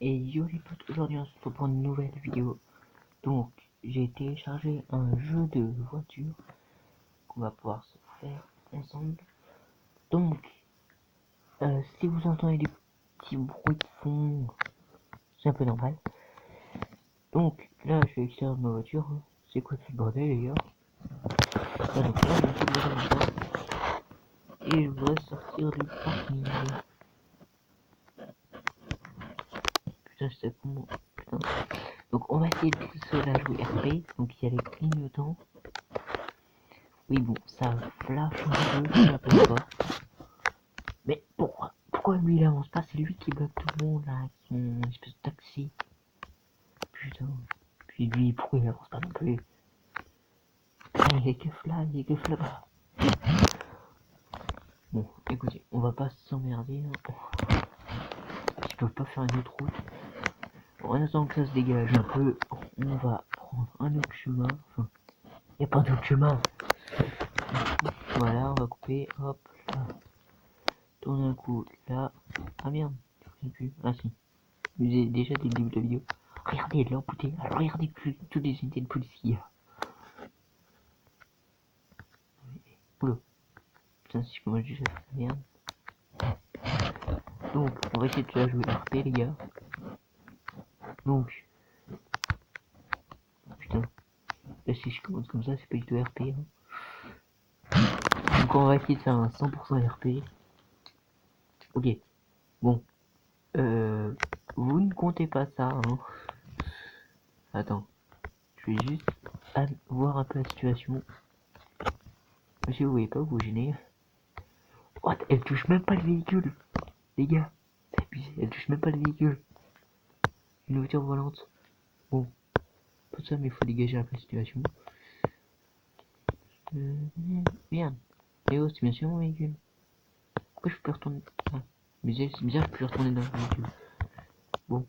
Et yo les potes, aujourd'hui on se retrouve pour une nouvelle vidéo. Donc j'ai téléchargé un jeu de voiture qu'on va pouvoir se faire ensemble. Donc si vous entendez des petits bruits de fond, c'est un peu normal. Donc là je vais extraire ma voiture. C'est quoi ce bordel les gars? Donc là je vais comme ça. Et je voudrais sortir du parking. Putain je sais comment. Putain. Donc on va essayer de se la jouer RP. Donc il y a les clignotants. Oui bon ça flash un peu, je sais pas. Mais pourquoi lui il avance pas? C'est lui qui bloque tout le monde là, avec son espèce de taxi. Putain. Puis lui pourquoi il avance pas non plus? Il est que là-bas. Bon écoutez, on va pas s'emmerder. Hein. Ils peuvent pas faire une autre route. Bon, en attendant que ça se dégage un peu, on va prendre un autre chemin. Enfin, y a pas d'autre chemin. Voilà, on va couper, hop, là. Tourne un coup, là. Ah merde, je sais plus. Ah si. Je vous ai déjà dès le début de la vidéo. Regardez, là, putain. Alors regardez toutes les unités de police qu'il y a. Oula. Putain, si je peux moi déjà faire la merde. Donc, on va essayer de la jouer RP, les gars. Donc, putain. Là, si je commence comme ça, c'est pas du tout RP. Hein. Donc, on va essayer de faire un 100% RP. Ok. Bon. Vous ne comptez pas ça, hein. Attends. Je vais juste voir un peu la situation. Monsieur, vous voyez pas, vous gênez. What? Elle touche même pas le véhicule. Les gars, c'est abusé. Elle touche même pas le véhicule. Une voiture volante. Bon. Pas ça, mais il faut dégager un peu la situation. Merde. Eh oh, c'est bien sûr mon véhicule. Pourquoi je peux retourner? Ah. Mais c'est bizarre, je peux retourner dans le véhicule. Bon.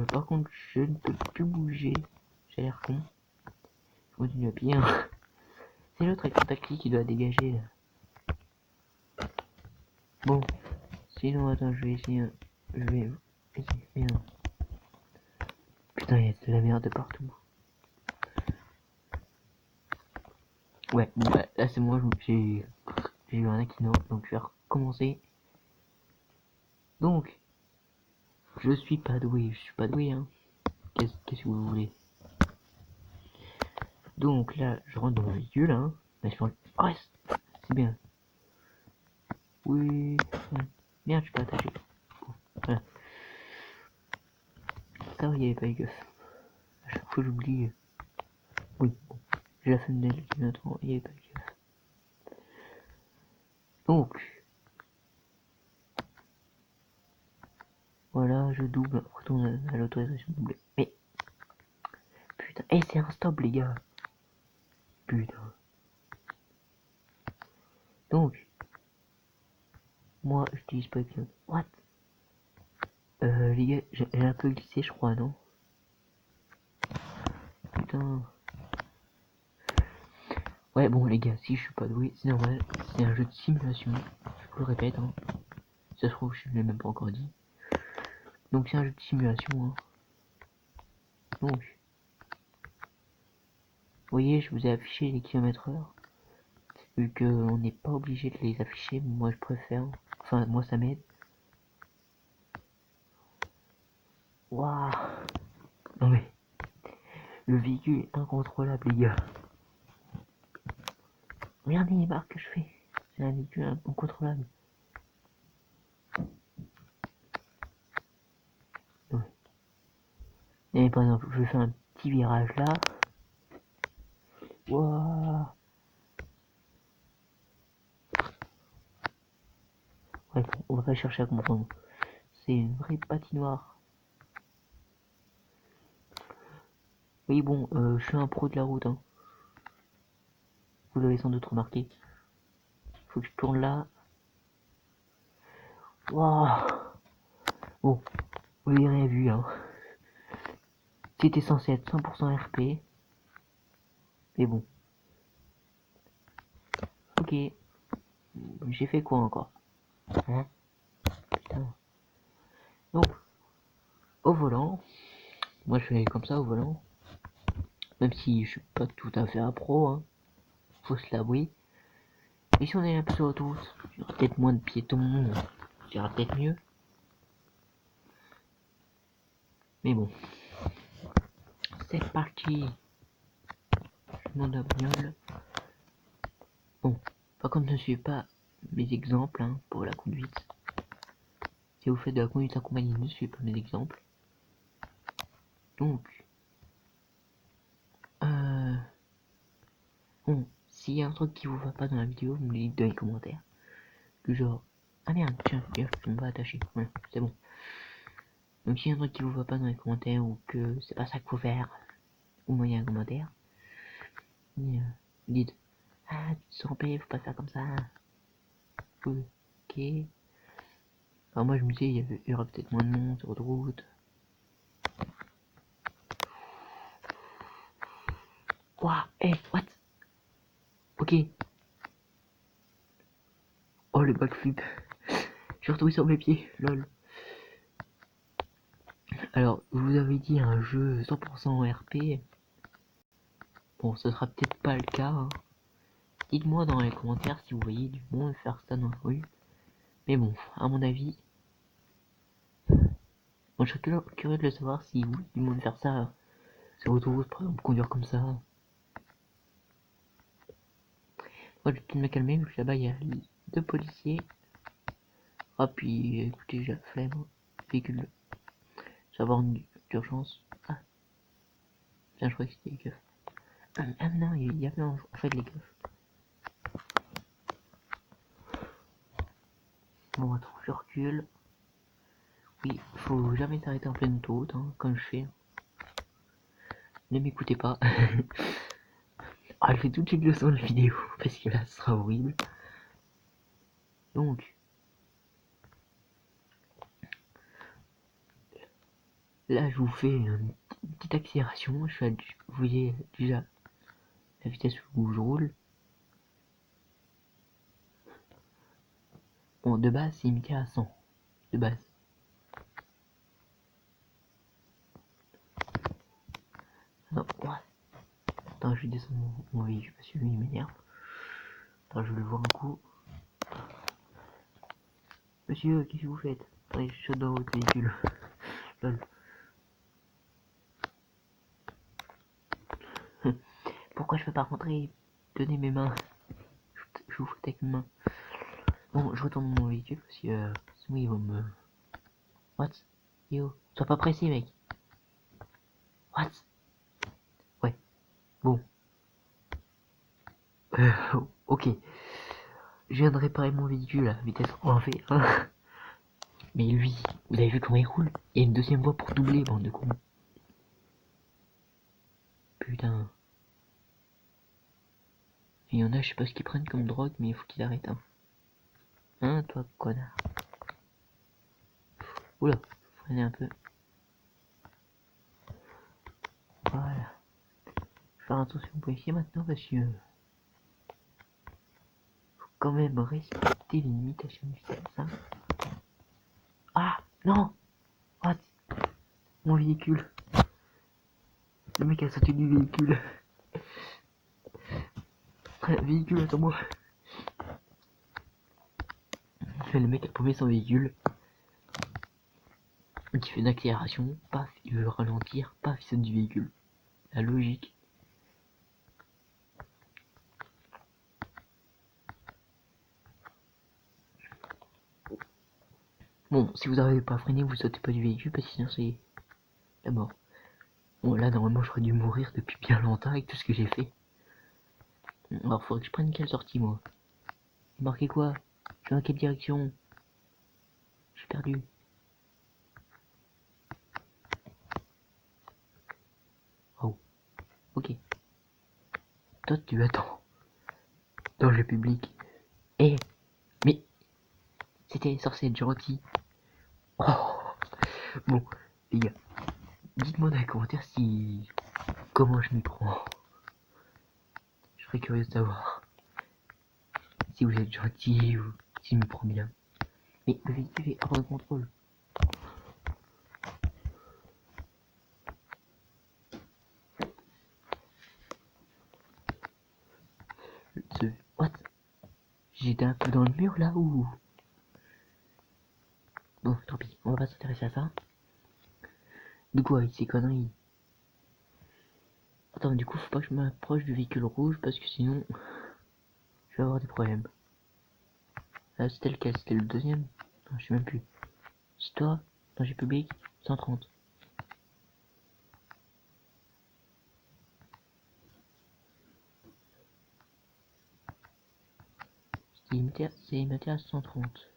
Par contre, je ne peux plus bouger. J'ai l'air con. Je continue à pied. Hein. C'est l'autre avec le taxi qui doit dégager là. Bon. Sinon, attends, je vais essayer. Je vais essayer. Merde. Putain, il y a de la merde de partout. Ouais, bon, bah, là c'est moi, j'ai eu un accident, donc je vais recommencer. Donc, je suis pas doué, hein. Qu'est-ce que vous voulez? Donc là, je rentre dans le véhicule, hein. Là, je parle. Oh, c'est bien. Oui. Merde, je suis pas attaché. Bon, voilà. Ça, il y avait pas eu gaffe. À chaque fois, j'oublie. Oui, bon. J'ai la fenêtre qui m'attend, il y avait pas eu gaffe. Donc, voilà, je double. Retourne à l'autorisation de doubler. Mais, putain, et c'est un stop, les gars. Putain. Donc, moi, j'utilise pas Eclipse. What? Les gars, j'ai un peu glissé, je crois, non? Putain. Ouais, bon, les gars, si je suis pas doué, c'est normal. C'est un jeu de simulation. Je vous le répète, hein. Ça se trouve, je ne l'ai même pas encore dit. Donc, c'est un jeu de simulation, hein. Donc, vous voyez, je vous ai affiché les km/h. Vu qu'on n'est pas obligé de les afficher, moi je préfère. Enfin, moi ça m'aide. Waouh! Non mais, le véhicule est incontrôlable, les gars. Regardez les barres que je fais. C'est un véhicule incontrôlable. Ouais. Et par exemple, je vais faire un petit virage là. Waouh! Ouais, on va pas chercher à comprendre. C'est une vraie patinoire. Oui, bon, je suis un pro de la route, hein. Vous l'avez sans doute remarqué. Faut que je tourne là. Waouh! Bon, vous l'avez rien vu, hein. C'était censé être 100% RP. Mais bon. Ok. J'ai fait quoi encore? Hein? Putain. Donc, au volant. Moi je fais comme ça au volant. Même si je suis pas tout à fait un pro, hein. Faut se l'avouer. Et si on est un peu sur l'autoroute, il y aura peut-être moins de piétons, ça ira peut-être mieux. Mais bon. C'est parti. Je monte la bagnole. Bon, par contre ne suivez pas mes exemples hein, pour la conduite. Si vous faites de la conduite accompagnée, ne suivez pas mes exemples. Donc, bon, s'il y a un truc qui vous va pas dans la vidéo, vous me le dites dans les commentaires. Du genre, ah merde, tiens, je me pas attaché. Ouais, c'est bon. Donc s'il y a un truc qui vous va pas dans les commentaires ou que c'est pas ça qu'il faut faire, ou moi il y a un commentaire, dites, ah tu te sens payé, faut pas faire comme ça. Ok. Alors moi je me disais, il y aura peut-être moins de monde sur route. Quoi? Hey, what? Ok. Oh le backflip. Je suis retrouvé sur mes pieds, lol. Alors, je vous avais dit un jeu 100% RP. Bon, ce sera peut-être pas le cas. Hein. Dites-moi dans les commentaires si vous voyez du monde faire ça dans la rue. Mais bon, à mon avis, moi je serais curieux de le savoir si vous du monde faire ça sur l'autoroute, par exemple, conduire comme ça. Moi, je vais peut-être me calmer, parce que là-bas il y a 2 policiers. Ah, puis écoutez, j'ai la flemme. Véhicule. Savoir d'urgence. Ah, tiens, je crois que c'était les keufs. Ah non, il y avait en fait les keufs. Bon, attends, je recule. Oui, faut jamais s'arrêter en pleine autoroute, hein, comme je fais. Ne m'écoutez pas. Ah, je fais toutes les leçons de la vidéo, parce que là, ce sera horrible. Donc, là, je vous fais une petite accélération. Vous voyez déjà la vitesse où je roule. Bon, de base, c'est limité à 100. De base. Non, ouais. Attends, je vais descendre mon véhicule parce que lui, il m'énerve. Attends, je vais le voir un coup. Monsieur, qu'est-ce que vous faites? Attendez, je saute dans votre véhicule. Lol. Pourquoi je peux pas rentrer? Tenez mes mains. Je vous foute avec mes mains. Bon, je retourne dans mon véhicule parce que sinon ils vont me... What? Yo, sois pas pressé, mec. What? Ouais, bon. Ok. Je viens de réparer mon véhicule à vitesse en V1. Mais lui, vous avez vu comment il roule? Il y a une deuxième voie pour doubler, bande de cons. Putain. Il y en a, je sais pas ce qu'ils prennent comme drogue, mais il faut qu'il arrête, hein. Hein, toi, connard. Oula, freinez un peu. Voilà. Je vais faire attention aux policiers maintenant parce que... faut quand même respecter les limitations du vitesse, hein. Ah, non! What? Mon véhicule. Le mec a sauté du véhicule. Véhicule, attends-moi. Le mec a paumé son véhicule. Qui fait une accélération, paf, il veut ralentir, paf, il saute du véhicule. La logique. Bon, si vous n'arrivez pas à freiner, vous sautez pas du véhicule parce que sinon c'est la mort. Bon, là, normalement, j'aurais dû mourir depuis bien longtemps avec tout ce que j'ai fait. Alors, faudrait que je prenne quelle sortie, moi? Marquez quoi? Je vais dans quelle direction? Je suis perdu. Oh, ok. Toi, tu attends. Dans le public. Eh, mais c'était censé être gentil. Oh, bon, les gars, dites-moi dans les commentaires si... comment je m'y prends. Je serais curieux de savoir si vous êtes gentil ou si je me prends bien. Mais le véhicule est hors de contrôle. j'étais un peu dans le mur là ou... Bon, tant pis, on va pas s'intéresser à ça. Du coup, avec ces conneries... Attends, du coup, faut pas que je m'approche du véhicule rouge parce que sinon... Je vais avoir des problèmes. C'était lequel? C'était le deuxième? Non, je sais même plus. C'est toi? Danger public? 130. C'est limité à 130.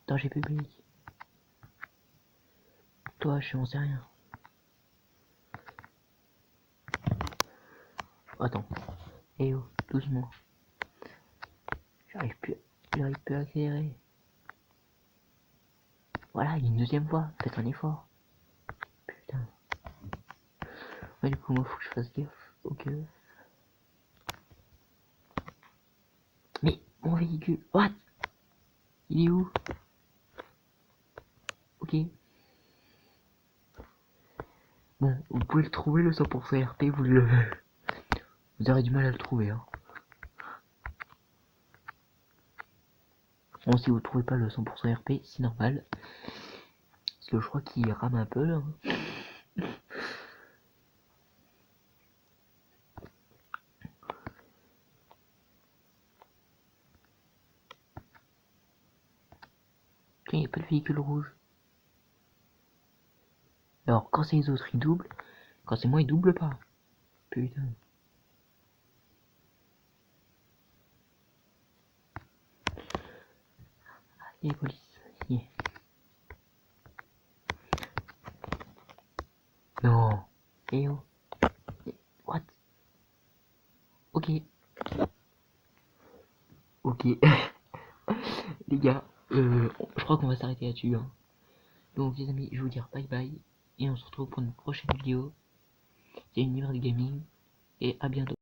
Danger public. Toi, je n'en sais rien. Attends. Eh oh, doucement. J'arrive plus à accélérer. Voilà, il y a une deuxième fois. Faites un effort. Putain. Ouais, du coup, moi, faut que je fasse gaffe. Ok. Mais, mon véhicule. What? Il est où? Ok. Bon, vous pouvez le trouver, le 100% RP, vous aurez du mal à le trouver, hein. Bon, si vous trouvez pas le 100% RP, c'est normal. Parce que je crois qu'il rame un peu, là. Tiens, il n'y a pas de véhicule rouge. Alors, quand c'est les autres, ils doublent. Quand c'est moi, ils doublent pas. Putain. Allez, police. Yeah. Non. Eh oh. What? Ok. Ok. Les gars, je crois qu'on va s'arrêter là-dessus, hein. Donc, les amis, je vais vous dire bye bye. Et on se retrouve pour une prochaine vidéo. C'est Univers du Gaming. Et à bientôt.